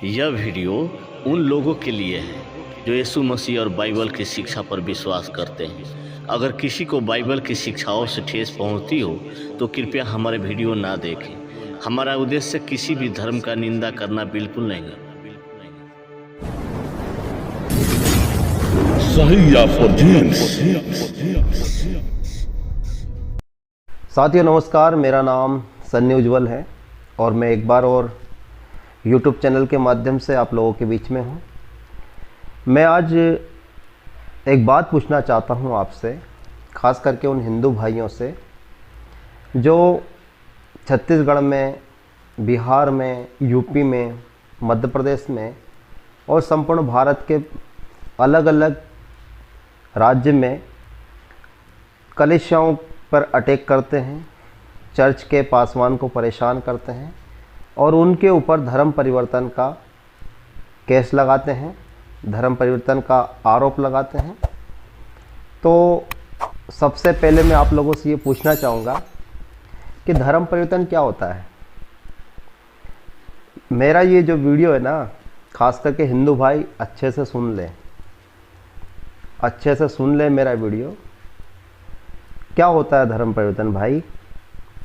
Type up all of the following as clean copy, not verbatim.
यह वीडियो उन लोगों के लिए है जो यीशु मसीह और बाइबल की शिक्षा पर विश्वास करते हैं। अगर किसी को बाइबल की शिक्षाओं से ठेस पहुंचती हो तो कृपया हमारे वीडियो ना देखें। हमारा उद्देश्य किसी भी धर्म का निंदा करना बिल्कुल नहीं है। साथियों नमस्कार, मेरा नाम सन्नी उज्ज्वल है और मैं एक बार और YouTube चैनल के माध्यम से आप लोगों के बीच में हूँ। मैं आज एक बात पूछना चाहता हूँ आपसे, ख़ास करके उन हिंदू भाइयों से जो छत्तीसगढ़ में, बिहार में, यूपी में, मध्य प्रदेश में और संपूर्ण भारत के अलग अलग राज्य में कलीसियाओं पर अटैक करते हैं, चर्च के पासवान को परेशान करते हैं और उनके ऊपर धर्म परिवर्तन का केस लगाते हैं, धर्म परिवर्तन का आरोप लगाते हैं। तो सबसे पहले मैं आप लोगों से ये पूछना चाहूँगा कि धर्म परिवर्तन क्या होता है। मेरा ये जो वीडियो है ना, खास करके हिंदू भाई अच्छे से सुन लें, अच्छे से सुन लें मेरा वीडियो। क्या होता है धर्म परिवर्तन भाई?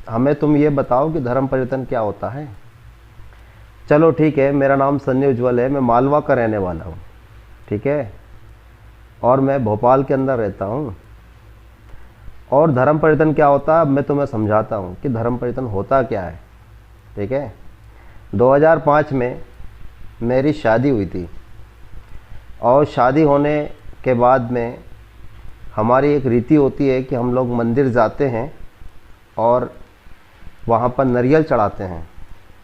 हमें तुम ये बताओ कि धर्म परिवर्तन क्या होता है। चलो ठीक है, मेरा नाम सन्नी उज्ज्वल है, मैं मालवा का रहने वाला हूँ, ठीक है, और मैं भोपाल के अंदर रहता हूँ। और धर्म परिवर्तन क्या होता है मैं तुम्हें समझाता हूँ कि धर्म परिवर्तन होता क्या है, ठीक है। 2005 में मेरी शादी हुई थी और शादी होने के बाद में हमारी एक रीति होती है कि हम लोग मंदिर जाते हैं और वहाँ पर नारियल चढ़ाते हैं।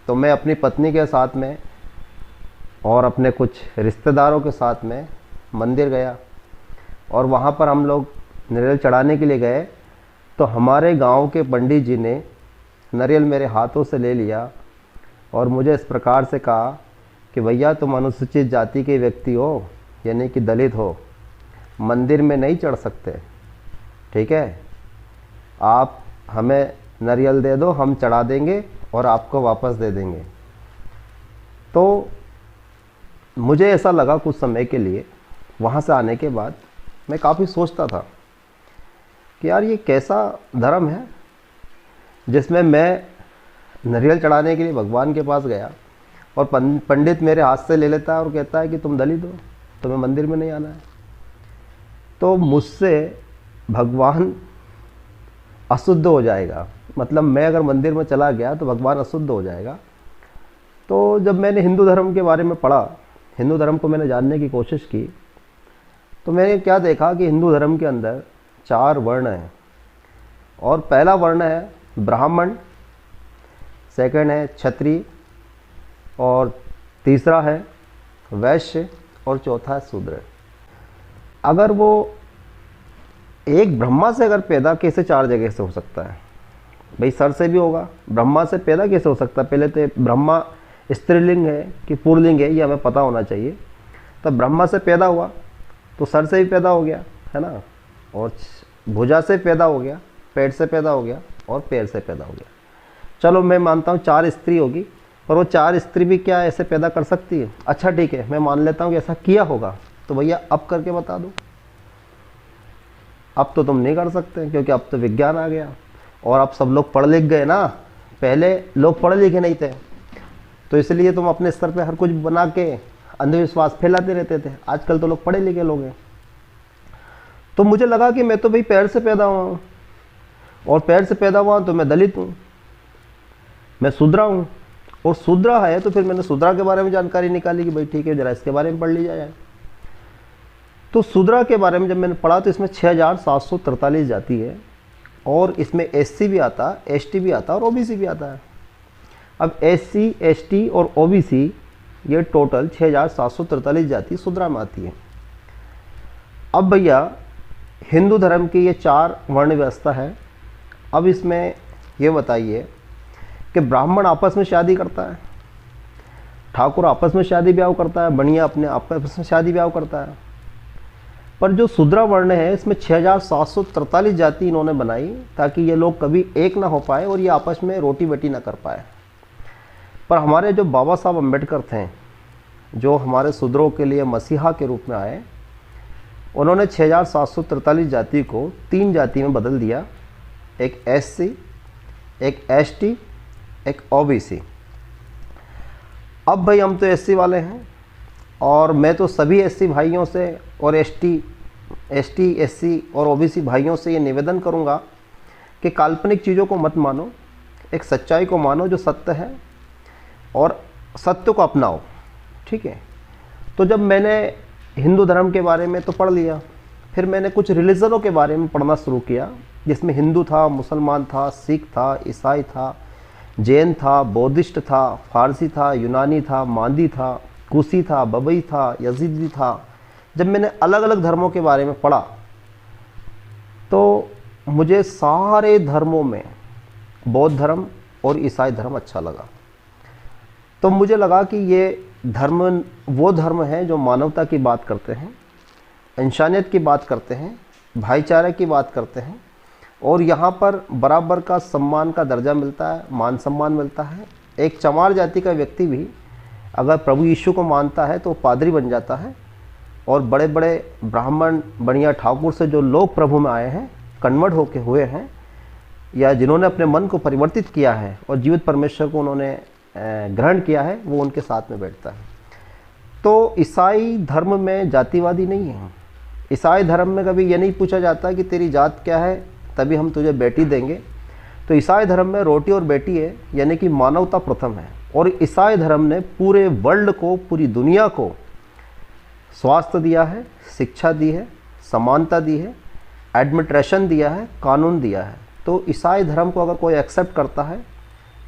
तो मैं अपनी पत्नी के साथ में और अपने कुछ रिश्तेदारों के साथ में मंदिर गया और वहाँ पर हम लोग नारियल चढ़ाने के लिए गए। तो हमारे गांव के पंडित जी ने नारियल मेरे हाथों से ले लिया और मुझे इस प्रकार से कहा कि भैया तुम अनुसूचित जाति के व्यक्ति हो, यानी कि दलित हो, मंदिर में नहीं चढ़ सकते, ठीक है। आप हमें नारियल दे दो, हम चढ़ा देंगे और आपको वापस दे देंगे। तो मुझे ऐसा लगा कुछ समय के लिए, वहाँ से आने के बाद मैं काफ़ी सोचता था कि यार ये कैसा धर्म है जिसमें मैं नारियल चढ़ाने के लिए भगवान के पास गया और पंडित मेरे हाथ से ले लेता है और कहता है कि तुम दलित हो, तुम्हें मंदिर में नहीं आना है। तो मुझसे भगवान अशुद्ध हो जाएगा, मतलब मैं अगर मंदिर में चला गया तो भगवान अशुद्ध हो जाएगा। तो जब मैंने हिंदू धर्म के बारे में पढ़ा, हिंदू धर्म को मैंने जानने की कोशिश की, तो मैंने क्या देखा कि हिंदू धर्म के अंदर 4 वर्ण हैं। और पहला वर्ण है ब्राह्मण, सेकंड है क्षत्रिय, और तीसरा है वैश्य, और चौथा है शूद्र। अगर वो एक ब्रह्मा से अगर पैदा कैसे 4 जगह से हो सकता है भाई? सर से भी होगा, ब्रह्मा से पैदा कैसे हो सकता है? पहले तो ब्रह्मा स्त्रीलिंग है कि पुल्लिंग है ये हमें पता होना चाहिए। तब ब्रह्मा से पैदा हुआ तो सर से भी पैदा हो गया, है ना, और भुजा से पैदा हो गया, पेट से पैदा हो गया और पैर से पैदा हो गया। चलो मैं मानता हूँ 4 स्त्री होगी, पर वो 4 स्त्री भी क्या ऐसे पैदा कर सकती है? अच्छा ठीक है, मैं मान लेता हूँ कि ऐसा किया होगा, तो भैया अब करके बता दो। अब तो तुम नहीं कर सकते क्योंकि अब तो विज्ञान आ गया और अब सब लोग पढ़ लिख गए ना। पहले लोग पढ़े लिखे नहीं थे, तो इसलिए तुम अपने स्तर पे हर कुछ बना के अंधविश्वास फैलाते रहते थे। आजकल तो लोग पढ़े लिखे लोग हैं। तो मुझे लगा कि मैं तो भाई पैर से पैदा हुआ हूँ और पैर से पैदा हुआ तो मैं दलित हूँ, मैं शूद्रा हूँ। और शूद्रा है तो फिर मैंने शूद्रा के बारे में जानकारी निकाली कि भाई ठीक है, जरा इसके बारे में पढ़ लिया जाए। तो शूद्रा के बारे में जब मैंने पढ़ा तो इसमें 6743 जाति है और इसमें एससी भी आता है, एसटी भी आता है और ओबीसी भी आता है। अब एससी, एसटी और ओबीसी ये टोटल 6743 जाति शूद्रा में आती है। अब भैया हिंदू धर्म की ये 4 वर्ण व्यवस्था है। अब इसमें ये बताइए कि ब्राह्मण आपस में शादी करता है, ठाकुर आपस में शादी ब्याह करता है, बनिया अपने आपस में शादी ब्याह करता है, पर जो शूद्रा वर्ण है इसमें 6743 जाति इन्होंने बनाई ताकि ये लोग कभी एक ना हो पाए और ये आपस में रोटी बेटी ना कर पाए। पर हमारे जो बाबा साहब अम्बेडकर थे, जो हमारे शूद्रों के लिए मसीहा के रूप में आए, उन्होंने 6743 जाति को 3 जाति में बदल दिया, एक SC, एक ST, एक OBC। अब भाई हम तो SC वाले हैं और मैं तो सभी SC भाइयों से और ST, SC और OBC भाइयों से ये निवेदन करूँगा कि काल्पनिक चीज़ों को मत मानो, एक सच्चाई को मानो जो सत्य है और सत्य को अपनाओ, ठीक है। तो जब मैंने हिंदू धर्म के बारे में तो पढ़ लिया, फिर मैंने कुछ रिलीजनों के बारे में पढ़ना शुरू किया, जिसमें हिंदू था, मुसलमान था, सिख था, ईसाई था, जैन था, बौद्धिस्ट था, फारसी था, यूनानी था, मांदी था, कुशी था, बबई था, यजीदी था। जब मैंने अलग अलग धर्मों के बारे में पढ़ा तो मुझे सारे धर्मों में बौद्ध धर्म और ईसाई धर्म अच्छा लगा। तो मुझे लगा कि ये धर्म वो धर्म है जो मानवता की बात करते हैं, इंसानियत की बात करते हैं, भाईचारे की बात करते हैं और यहाँ पर बराबर का सम्मान का दर्जा मिलता है, मान सम्मान मिलता है। एक चमार जाति का व्यक्ति भी अगर प्रभु यीशु को मानता है तो पादरी बन जाता है और बड़े बड़े ब्राह्मण बनिया ठाकुर से जो लोग प्रभु में आए हैं, कन्वर्ट होके हुए हैं या जिन्होंने अपने मन को परिवर्तित किया है और जीवित परमेश्वर को उन्होंने ग्रहण किया है, वो उनके साथ में बैठता है। तो ईसाई धर्म में जातिवादी नहीं है। ईसाई धर्म में कभी ये नहीं पूछा जाता कि तेरी जात क्या है तभी हम तुझे बेटी देंगे। तो ईसाई धर्म में रोटी और बेटी है, यानी कि मानवता प्रथम है। और ईसाई धर्म ने पूरे वर्ल्ड को, पूरी दुनिया को स्वास्थ्य दिया है, शिक्षा दी है, समानता दी है, एडमिनिस्ट्रेशन दिया है, कानून दिया है। तो ईसाई धर्म को अगर कोई एक्सेप्ट करता है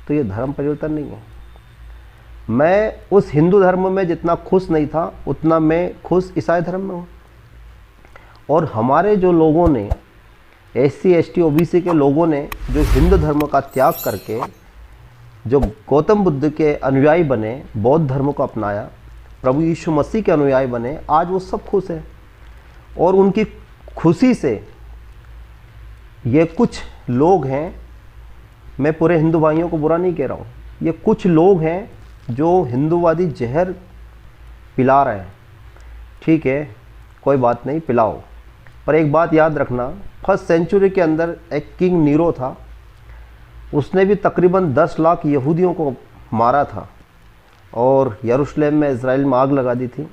तो ये धर्म परिवर्तन नहीं है। मैं उस हिंदू धर्म में जितना खुश नहीं था उतना मैं खुश ईसाई धर्म में हूँ। और हमारे जो लोगों ने SC ST OBC के लोगों ने जो हिंदू धर्म का त्याग करके जो गौतम बुद्ध के अनुयायी बने, बौद्ध धर्म को अपनाया, प्रभु यीशु मसीह के अनुयायी बने, आज वो सब खुश हैं। और उनकी खुशी से ये कुछ लोग हैं, मैं पूरे हिंदू भाइयों को बुरा नहीं कह रहा हूँ, ये कुछ लोग हैं जो हिंदूवादी जहर पिला रहे हैं, ठीक है, कोई बात नहीं, पिलाओ। पर एक बात याद रखना, 1st सेंचुरी के अंदर एक किंग नीरो था, उसने भी तकरीबन 10 लाख यहूदियों को मारा था और यरूशलेम में, इज़राइल में आग लगा दी थी।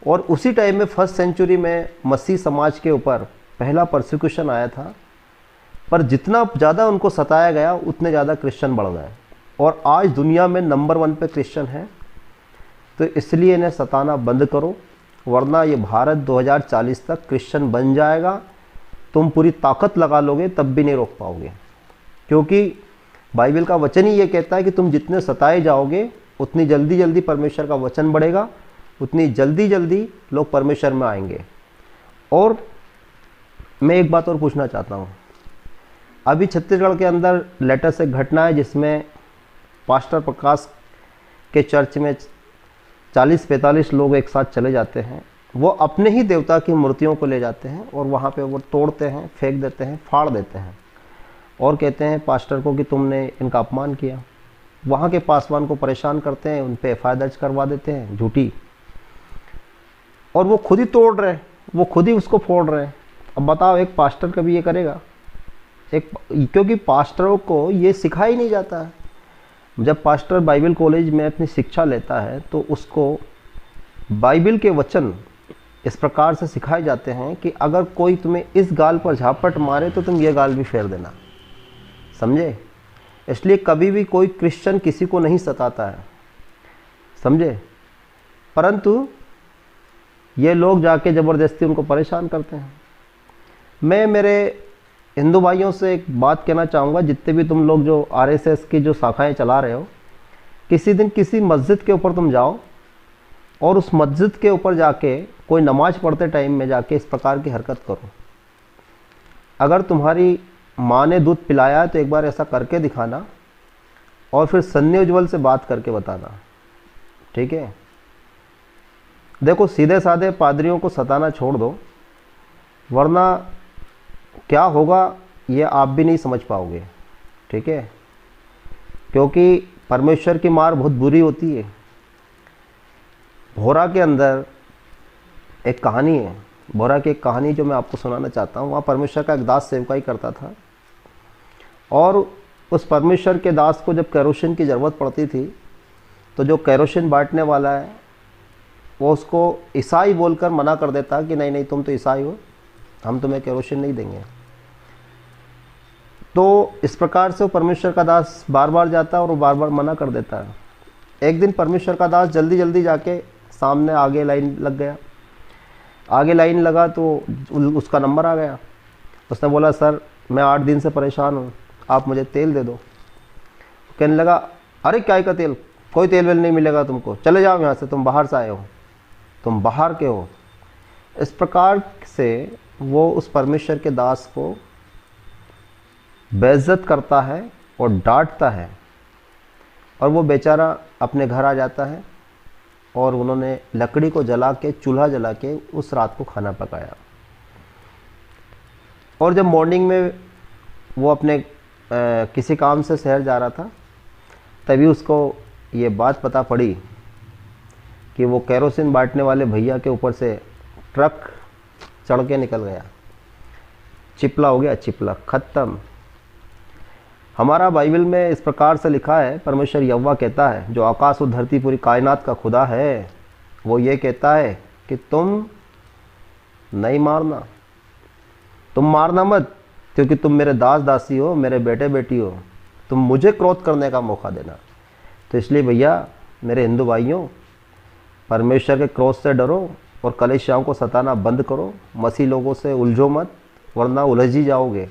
और उसी टाइम में 1st सेंचुरी में मसीह समाज के ऊपर पहला परसिक्यूशन आया था। पर जितना ज़्यादा उनको सताया गया उतने ज़्यादा क्रिश्चियन बढ़ गए और आज दुनिया में नंबर 1 पे क्रिश्चियन है। तो इसलिए इन्हें सताना बंद करो, वरना ये भारत 2040 तक क्रिश्चियन बन जाएगा। तुम पूरी ताकत लगा लोगे तब भी नहीं रोक पाओगे, क्योंकि बाइबल का वचन ही ये कहता है कि तुम जितने सताए जाओगे उतनी जल्दी जल्दी परमेश्वर का वचन बढ़ेगा, उतनी जल्दी जल्दी लोग परमेश्वर में आएंगे। और मैं एक बात और पूछना चाहता हूँ, अभी छत्तीसगढ़ के अंदर लेटेस्ट एक घटना है जिसमें पास्टर प्रकाश के चर्च में 40-45 लोग एक साथ चले जाते हैं। वो अपने ही देवता की मूर्तियों को ले जाते हैं और वहाँ पे वो तोड़ते हैं, फेंक देते हैं, फाड़ देते हैं और कहते हैं पास्टर को कि तुमने इनका अपमान किया। वहाँ के पासवान को परेशान करते हैं, उन पे FIR दर्ज करवा देते हैं झूठी, और वो खुद ही तोड़ रहे हैं, वो खुद ही उसको फोड़ रहे हैं। अब बताओ एक पास्टर कभी ये करेगा? क्योंकि पास्टरों को ये सिखाया ही नहीं जाता है। जब पास्टर बाइबल कॉलेज में अपनी शिक्षा लेता है तो उसको बाइबल के वचन इस प्रकार से सिखाए जाते हैं कि अगर कोई तुम्हें इस गाल पर झापट मारे तो तुम ये गाल भी फेर देना, समझे? इसलिए कभी भी कोई क्रिश्चियन किसी को नहीं सताता है, समझे? परंतु ये लोग जाके ज़बरदस्ती उनको परेशान करते हैं। मैं मेरे हिंदू भाइयों से एक बात कहना चाहूँगा, जितने भी तुम लोग जो RSS की जो शाखाएं चला रहे हो, किसी दिन किसी मस्जिद के ऊपर तुम जाओ और उस मस्जिद के ऊपर जाके कोई नमाज पढ़ते टाइम में जाके इस प्रकार की हरकत करो। अगर तुम्हारी माँ ने दूध पिलाया है तो एक बार ऐसा करके दिखाना और फिर सन्नी उज्ज्वल से बात करके बताना, ठीक है? देखो, सीधे साधे पादरियों को सताना छोड़ दो, वरना क्या होगा ये आप भी नहीं समझ पाओगे, ठीक है। क्योंकि परमेश्वर की मार बहुत बुरी होती है। भोरा के अंदर एक कहानी है, भोरा की एक कहानी जो मैं आपको सुनाना चाहता हूँ। वहाँ परमेश्वर का एक दास सेवकाई करता था, और उस परमेश्वर के दास को जब केरोसिन की ज़रूरत पड़ती थी तो जो केरोसिन बांटने वाला है वो उसको ईसाई बोलकर मना कर देता कि नहीं नहीं, तुम तो ईसाई हो, हम तुम्हें केरोसिन नहीं देंगे। तो इस प्रकार से वो परमेश्वर का दास बार बार जाता है और वो बार बार मना कर देता है। एक दिन परमेश्वर का दास जल्दी जल्दी जाके सामने आगे लाइन लग गया। आगे लाइन लगा तो उसका नंबर आ गया। उसने बोला, सर मैं 8 दिन से परेशान हूँ, आप मुझे तेल दे दो। कहने लगा, अरे क्या का तेल, कोई तेल वेल नहीं मिलेगा तुमको, चले जाओ यहाँ से, तुम बाहर से आए हो, तुम बाहर के हो। इस प्रकार से वो उस परमेश्वर के दास को बेइज्जत करता है और डांटता है, और वो बेचारा अपने घर आ जाता है। और उन्होंने लकड़ी को जला के, चूल्हा जला के उस रात को खाना पकाया। और जब मॉर्निंग में वो अपने किसी काम से शहर जा रहा था, तभी उसको ये बात पता पड़ी कि वो केरोसिन बांटने वाले भैया के ऊपर से ट्रक चढ़ के निकल गया। चिपला हो गया, चिपला, ख़त्म। हमारा बाइबल में इस प्रकार से लिखा है, परमेश्वर यहोवा कहता है, जो आकाश और धरती पूरी कायनात का खुदा है, वो ये कहता है कि तुम नहीं मारना, तुम मारना मत, क्योंकि तुम मेरे दास दासी हो, मेरे बेटे बेटी हो, तुम मुझे क्रोध करने का मौका देना। तो इसलिए भैया, मेरे हिंदू भाइयों, परमेश्वर के क्रोध से डरो और कलीसियाओं को सताना बंद करो। मसीह लोगों से उलझो मत, वरना उलझ ही जाओगे।